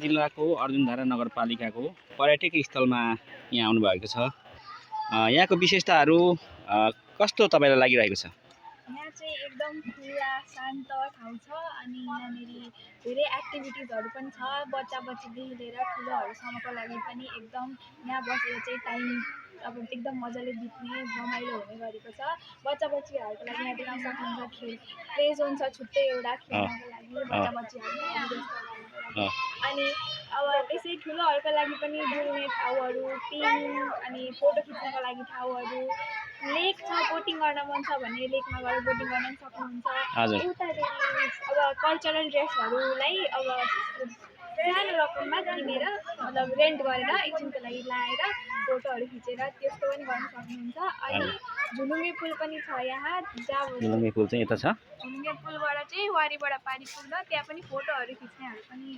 जिल्लाको अर्जुनधारा नगरपालिकाको पर्यटक स्थलमा यहाँ आउनुभएको छ। यहाँको विशेषताहरू कस्तो तपाईँलाई लागिरहेको छ? यहाँ चाहिँ एकदम खुला शान्त ठाउँ छ अनि यहाँनिर धेरै एक्टिभिटिजहरू पनि छ। बच्चाबच्चीदेखि लिएर ठुलोहरूसम्मको लागि पनि एकदम यहाँ बसेर चाहिँ टाइम अब एकदम मजाले बित्ने रमाइलो हुने गरेको छ। बच्चाबच्चीहरूको लागि यहाँ देख्न सक्नुहुन्छ प्ले जोन छ छुट्टै एउटा खेल्नको लागि बच्चाबच्चीहरू अनि अब त्यसै ठुलोहरूको लागि पनि डुल्ने ठाउँहरू पिङ अनि फोटो खिच्नको लागि ठाउँहरू लेक छ। बोटिङ गर्न मन छ भने लेकमा गएर बोटिङ गर्न पनि सक्नुहुन्छ। उतादेखि अब कल्चरल ड्रेसहरूलाई अब सानो रकममा किनेर मतलब रेन्ट गरेर एकछिनको लागि लाएर फोटोहरू खिचेर त्यस्तो पनि गर्न सक्नुहुन्छ। अनि झुलुङ्गे पुल पनि छ यहाँ जहाँ झुलुङ्गे पुल चाहिँ यता छ। झुलुङ्गे पुलबाट चाहिँ वारीबाट पारी पुग्दा त्यहाँ पनि फोटोहरू खिच्नेहरू पनि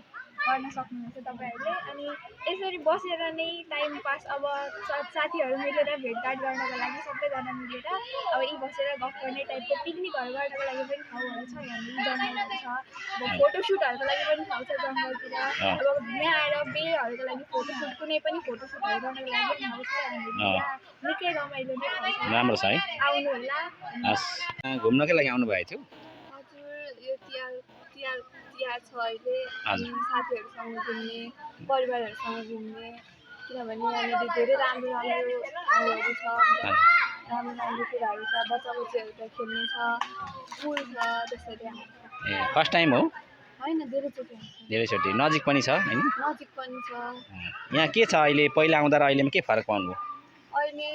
गर्न सक्नुहुन्छ तपाईँहरूले। अनि यसरी बसेर नै टाइम पास अब साथीहरू मिलेर भेटघाट गर्नको लागि सबैजना मिलेर अब यहीँ बसेर गफ गर्ने टाइपको पिकनिकहरू गर्नको लागि पनि ठाउँहरू छ। यहाँनिर जङ्गलहरू छ। अब फोटोसुटहरूको लागि पनि ठाउँ छ जङ्गलतिर। अब यहाँ आएर बेहरूको लागि फोटोसुट कुनै पनि फोटोसुटहरू गर्नको लागि पनि ठाउँ छ। यहाँ निकै रमाइलो नै ठाउँ छ। राम्रो छ है। आउनु होला। घुम्नकै लागि आउनुभएको थियो? हजुर यो तिहार छ अहिले साथीहरूसँग घुम्ने परिवारहरूसँग घुम्ने किनभने यहाँनिर धेरै राम्रो ठाउँहरू छ। राम्रो कुराहरू छ। बच्चाबच्चीहरू खेल्ने छ पुल छ त्यसरी। फर्स्ट टाइम हो? होइन धेरैचोटि। नजिक पनि छ हैन? नजिक पनि छ। यहाँ के छ अहिले पहिला आउँदा र अहिलेमा के फरक पाउनुभयो? अहिले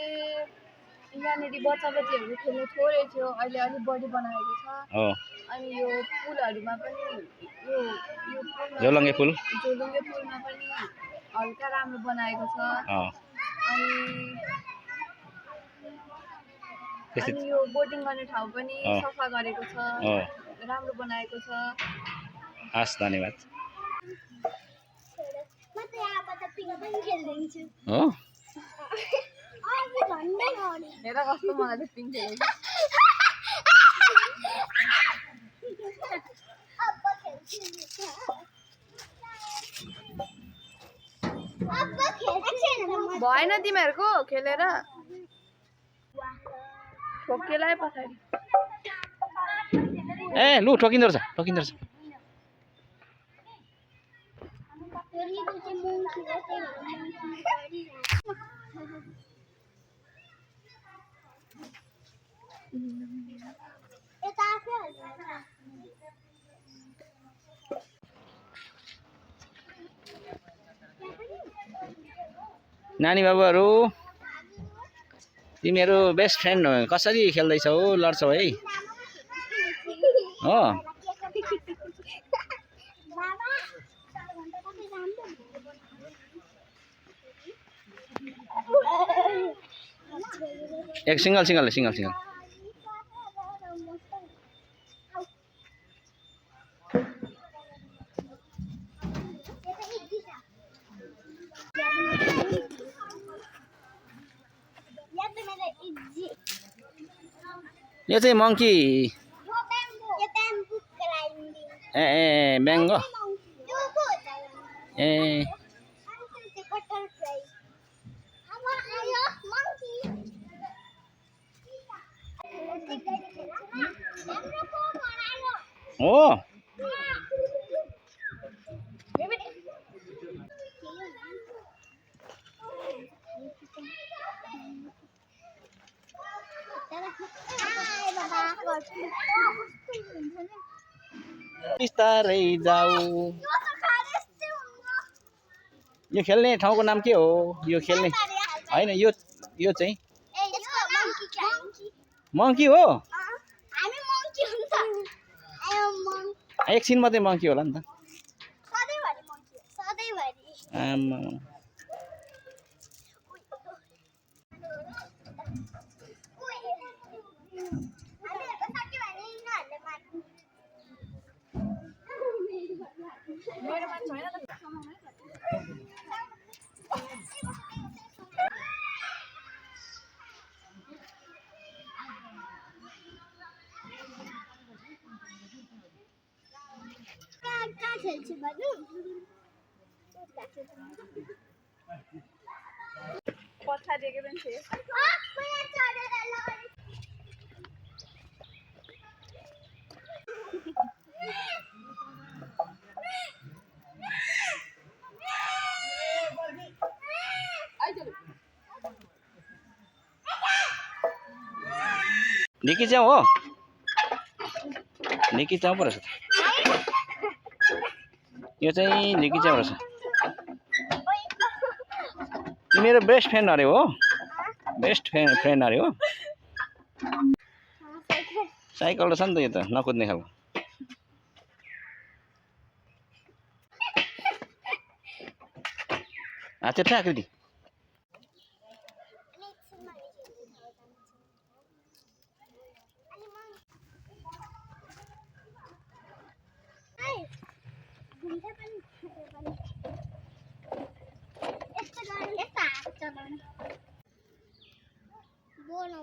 यहाँनिर बच्चाबच्चीहरू खेल्ने थोरै थियो अहिले अलिक बढी बनाएको छ। अनि यो पुलहरूमा पनि यो झोलुङ्गे पुलमा पनि हल्का राम्रो बनाएको छ। अनि यो बोटिङ गर्ने ठाउँ पनि सफा गरेको छ राम्रो बनाएको छ। हस् धन्यवाद। हो हेर कस्तो मजाले पिङ खेलेको। भएन तिमीहरूको खेलेर ठोकेलाई पछाडि। ए लु ठोकिँदो रहेछ। नानी बाबुहरू तिमीहरू बेस्ट फ्रेन्ड कसरी खेल्दैछौ लड्छौ है? हो एक सिंगल यो चाहिँ मंकी ब्याङ्गो हो बिस्तारै जाऊ। यो खेल्ने ठाउँको नाम के हो? यो खेल्ने हैन यो चाहिँ मंकी हो। एकछिन मात्रै मंकी होला नि त। आमा पछाडिको पनि थियो ढिकी च्याउ हो ढिकी च्याउ पो रहेछ त यो चाहिँ ढिकी च्याउ रहेछ मेरो बेस्ट फ्रेन्ड अरे हो बेस्ट फ्रेन्ड अरे हो साइकल रहेछ नि त यो त नकुद्ने खालको हात आकृति बोल